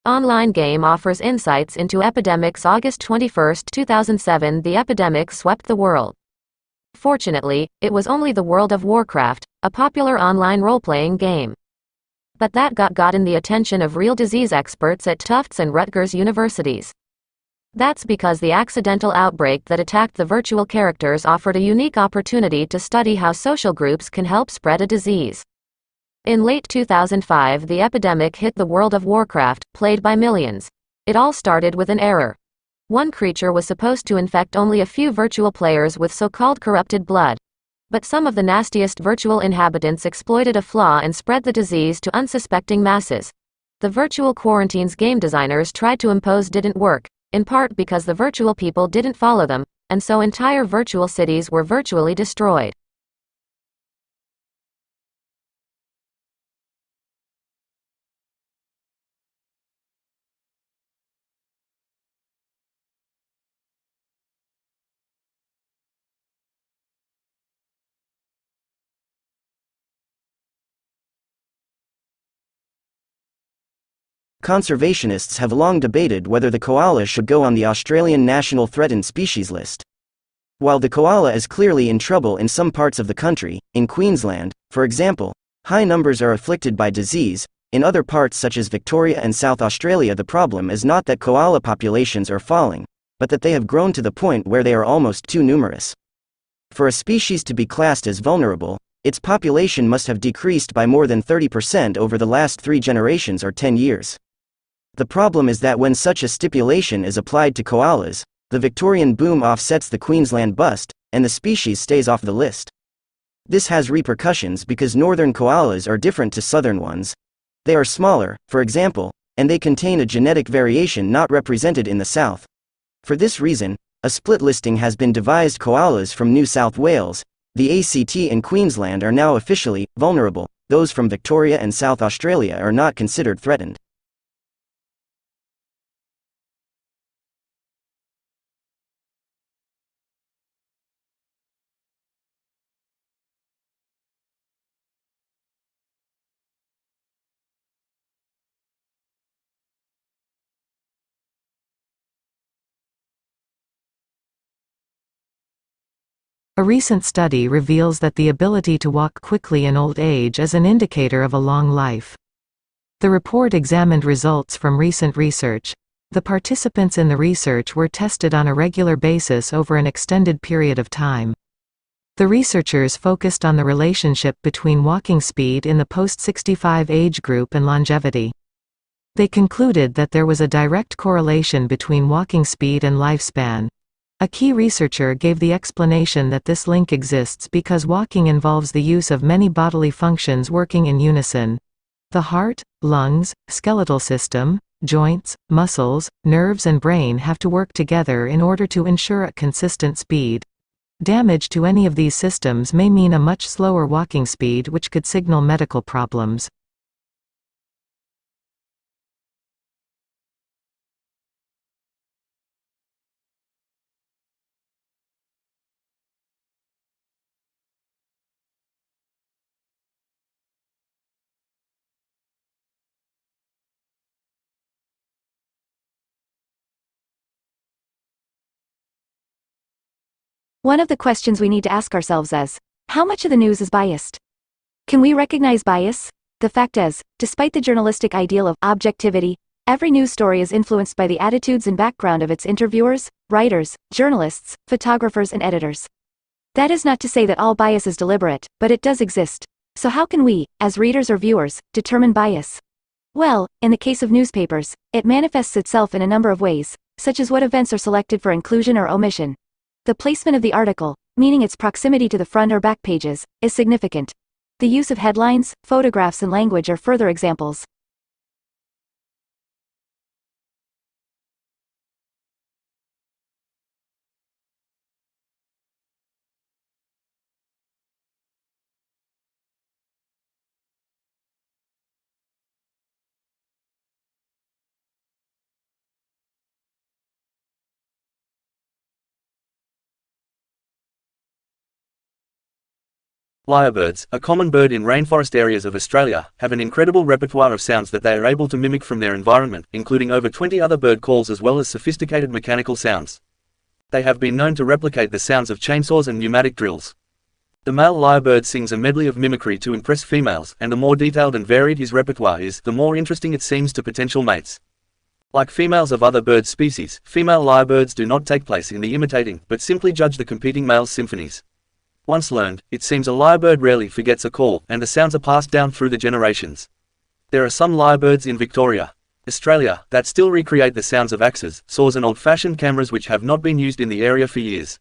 online game offers insights into epidemics. August 21, 2007. The epidemic swept the world. Fortunately, it was only the World of Warcraft, a popular online role-playing game. But that gotten the attention of real disease experts at Tufts and Rutgers universities. That's because the accidental outbreak that attacked the virtual characters offered a unique opportunity to study how social groups can help spread a disease. In late 2005, the epidemic hit the World of Warcraft, played by millions. It all started with an error. One creature was supposed to infect only a few virtual players with so-called corrupted blood. But some of the nastiest virtual inhabitants exploited a flaw and spread the disease to unsuspecting masses. The virtual quarantines game designers tried to impose didn't work, in part because the virtual people didn't follow them, and so entire virtual cities were virtually destroyed. Conservationists have long debated whether the koala should go on the Australian National Threatened Species List. While the koala is clearly in trouble in some parts of the country, in Queensland, for example, high numbers are afflicted by disease. In other parts such as Victoria and South Australia, the problem is not that koala populations are falling, but that they have grown to the point where they are almost too numerous. For a species to be classed as vulnerable, its population must have decreased by more than 30% over the last 3 generations or 10 years. The problem is that when such a stipulation is applied to koalas, the Victorian boom offsets the Queensland bust, and the species stays off the list. This has repercussions because northern koalas are different to southern ones. They are smaller, for example, and they contain a genetic variation not represented in the south. For this reason, a split listing has been devised. Koalas from New South Wales, the ACT and Queensland are now officially vulnerable. Those from Victoria and South Australia are not considered threatened. A recent study reveals that the ability to walk quickly in old age is an indicator of a long life. The report examined results from recent research. The participants in the research were tested on a regular basis over an extended period of time. The researchers focused on the relationship between walking speed in the post-65 age group and longevity. They concluded that there was a direct correlation between walking speed and lifespan. A key researcher gave the explanation that this link exists because walking involves the use of many bodily functions working in unison. The heart, lungs, skeletal system, joints, muscles, nerves and brain have to work together in order to ensure a consistent speed. Damage to any of these systems may mean a much slower walking speed, which could signal medical problems. One of the questions we need to ask ourselves is, how much of the news is biased? Can we recognize bias? The fact is, despite the journalistic ideal of objectivity, every news story is influenced by the attitudes and background of its interviewers, writers, journalists, photographers and editors. That is not to say that all bias is deliberate, but it does exist. So how can we, as readers or viewers, determine bias? Well, in the case of newspapers, it manifests itself in a number of ways, such as what events are selected for inclusion or omission. The placement of the article, meaning its proximity to the front or back pages, is significant. The use of headlines, photographs and language are further examples. Lyrebirds, a common bird in rainforest areas of Australia, have an incredible repertoire of sounds that they are able to mimic from their environment, including over 20 other bird calls as well as sophisticated mechanical sounds. They have been known to replicate the sounds of chainsaws and pneumatic drills. The male lyrebird sings a medley of mimicry to impress females, and the more detailed and varied his repertoire is, the more interesting it seems to potential mates. Like females of other bird species, female lyrebirds do not take place in the imitating, but simply judge the competing males' symphonies. Once learned, it seems a lyrebird rarely forgets a call, and the sounds are passed down through the generations. There are some lyrebirds in Victoria, Australia, that still recreate the sounds of axes, saws and old-fashioned cameras which have not been used in the area for years.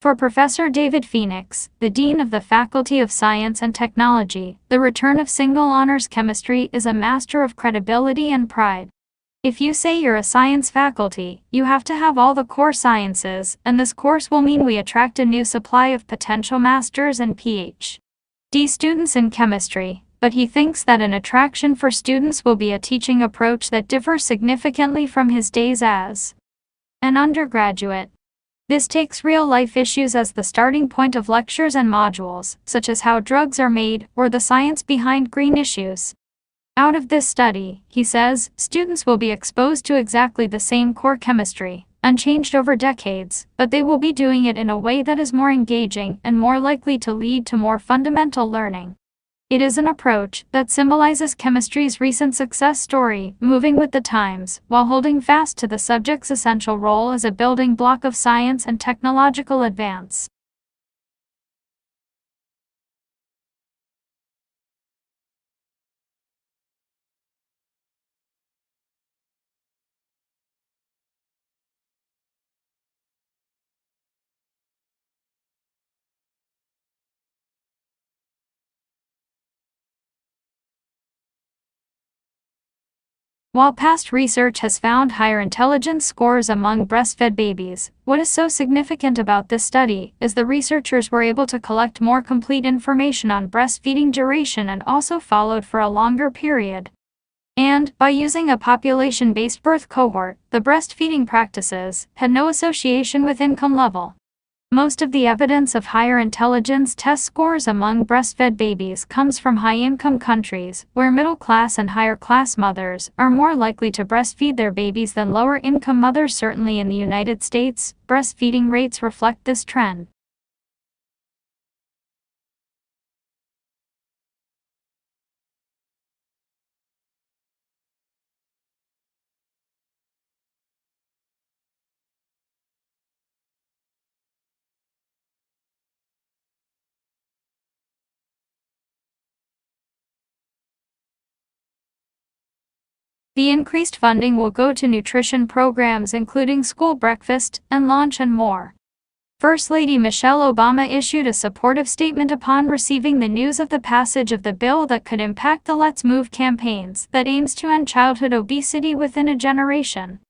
For Professor David Phoenix, the Dean of the Faculty of Science and Technology, the return of single honors chemistry is a master of credibility and pride. If you say you're a science faculty, you have to have all the core sciences, and this course will mean we attract a new supply of potential masters and Ph.D. students in chemistry, but he thinks that an attraction for students will be a teaching approach that differs significantly from his days as an undergraduate. This takes real-life issues as the starting point of lectures and modules, such as how drugs are made, or the science behind green issues. Out of this study, he says, students will be exposed to exactly the same core chemistry, unchanged over decades, but they will be doing it in a way that is more engaging and more likely to lead to more fundamental learning. It is an approach that symbolizes chemistry's recent success story, moving with the times, while holding fast to the subject's essential role as a building block of science and technological advance. While past research has found higher intelligence scores among breastfed babies, what is so significant about this study is the researchers were able to collect more complete information on breastfeeding duration and also followed for a longer period. And, by using a population-based birth cohort, the breastfeeding practices had no association with income level. Most of the evidence of higher intelligence test scores among breastfed babies comes from high-income countries, where middle-class and higher-class mothers are more likely to breastfeed their babies than lower-income mothers. Certainly in the United States, breastfeeding rates reflect this trend. The increased funding will go to nutrition programs including school breakfast and lunch and more. First Lady Michelle Obama issued a supportive statement upon receiving the news of the passage of the bill that could impact the Let's Move campaigns that aims to end childhood obesity within a generation.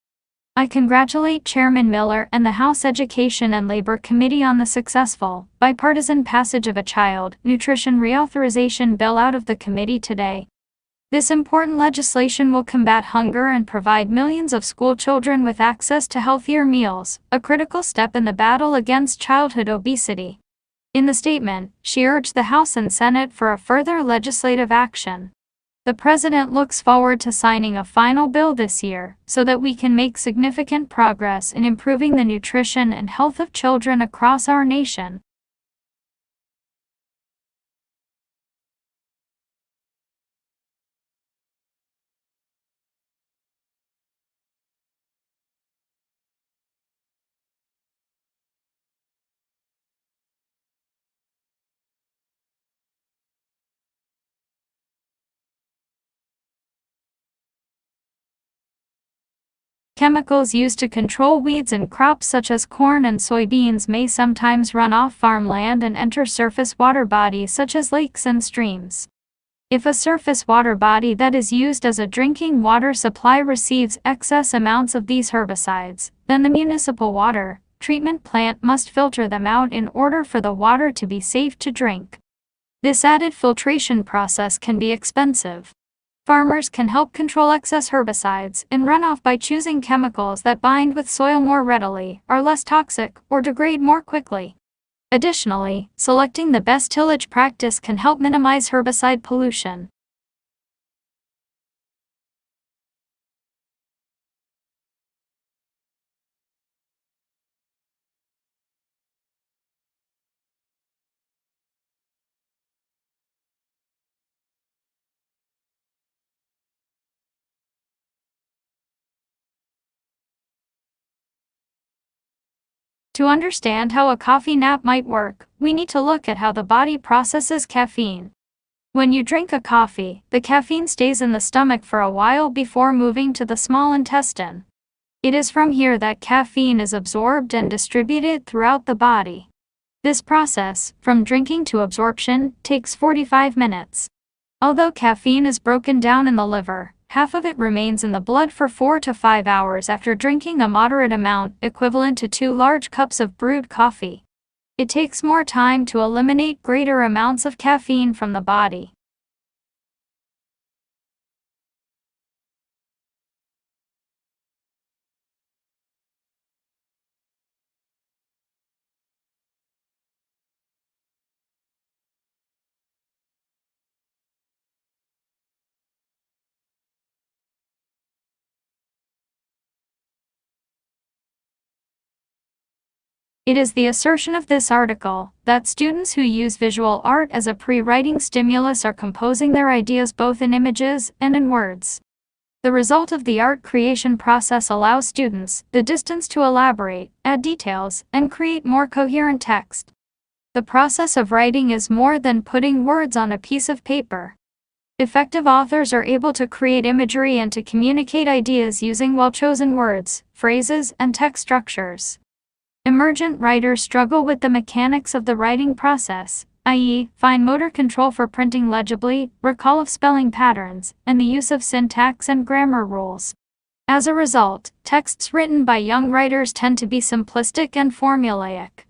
I congratulate Chairman Miller and the House Education and Labor Committee on the successful, bipartisan passage of a child nutrition reauthorization bill out of the committee today. This important legislation will combat hunger and provide millions of school children with access to healthier meals, a critical step in the battle against childhood obesity. In the statement, she urged the House and Senate for a further legislative action. The President looks forward to signing a final bill this year, so that we can make significant progress in improving the nutrition and health of children across our nation. Chemicals used to control weeds in crops such as corn and soybeans may sometimes run off farmland and enter surface water bodies such as lakes and streams. If a surface water body that is used as a drinking water supply receives excess amounts of these herbicides, then the municipal water treatment plant must filter them out in order for the water to be safe to drink. This added filtration process can be expensive. Farmers can help control excess herbicides in runoff by choosing chemicals that bind with soil more readily, are less toxic, or degrade more quickly. Additionally, selecting the best tillage practice can help minimize herbicide pollution. To understand how a coffee nap might work, we need to look at how the body processes caffeine. When you drink a coffee, the caffeine stays in the stomach for a while before moving to the small intestine. It is from here that caffeine is absorbed and distributed throughout the body. This process, from drinking to absorption, takes 45 minutes. Although caffeine is broken down in the liver, half of it remains in the blood for 4 to 5 hours after drinking a moderate amount, equivalent to 2 large cups of brewed coffee. It takes more time to eliminate greater amounts of caffeine from the body. It is the assertion of this article that students who use visual art as a pre-writing stimulus are composing their ideas both in images and in words. The result of the art creation process allows students the distance to elaborate, add details, and create more coherent text. The process of writing is more than putting words on a piece of paper. Effective authors are able to create imagery and to communicate ideas using well-chosen words, phrases, and text structures. Emergent writers struggle with the mechanics of the writing process, i.e., fine motor control for printing legibly, recall of spelling patterns, and the use of syntax and grammar rules. As a result, texts written by young writers tend to be simplistic and formulaic.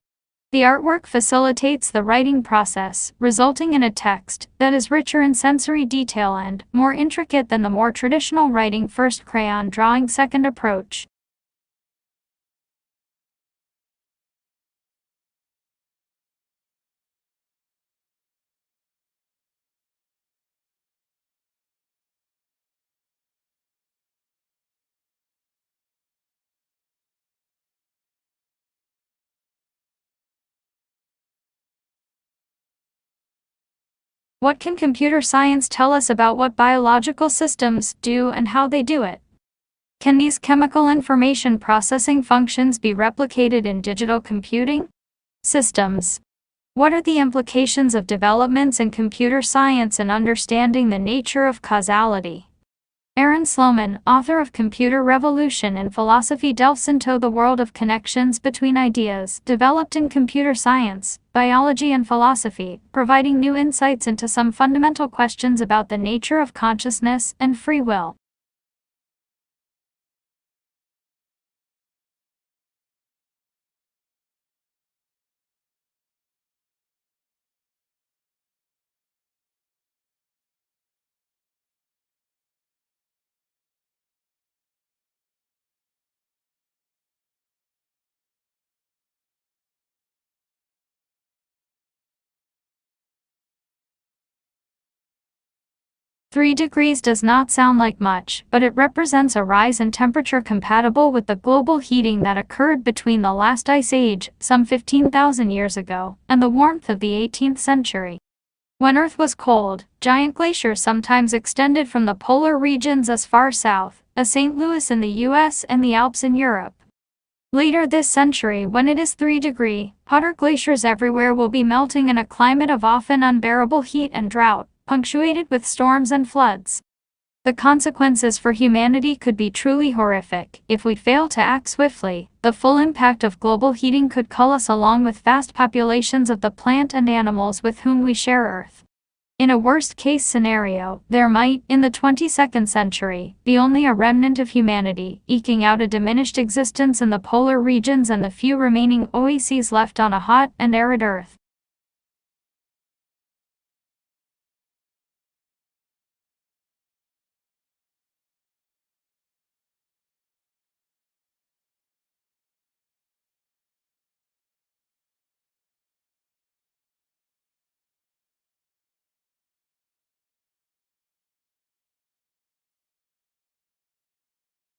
The artwork facilitates the writing process, resulting in a text that is richer in sensory detail and more intricate than the more traditional writing first crayon drawing second approach. What can computer science tell us about what biological systems do and how they do it? Can these chemical information processing functions be replicated in digital computing systems? What are the implications of developments in computer science and understanding the nature of causality? Aaron Sloman, author of Computer Revolution and Philosophy, delves into the world of connections between ideas developed in computer science, biology, and philosophy, providing new insights into some fundamental questions about the nature of consciousness and free will. "3 degrees does not sound like much, but it represents a rise in temperature compatible with the global heating that occurred between the last ice age, some 15,000 years ago, and the warmth of the 18th century. When Earth was cold, giant glaciers sometimes extended from the polar regions as far south as St. Louis in the US and the Alps in Europe. Later this century, when it is 3 degrees, hotter glaciers everywhere will be melting in a climate of often unbearable heat and drought, punctuated with storms and floods. The consequences for humanity could be truly horrific. If we fail to act swiftly, the full impact of global heating could cull us along with vast populations of the plant and animals with whom we share Earth. In a worst-case scenario, there might, in the 22nd century, be only a remnant of humanity, eking out a diminished existence in the polar regions and the few remaining oases left on a hot and arid Earth.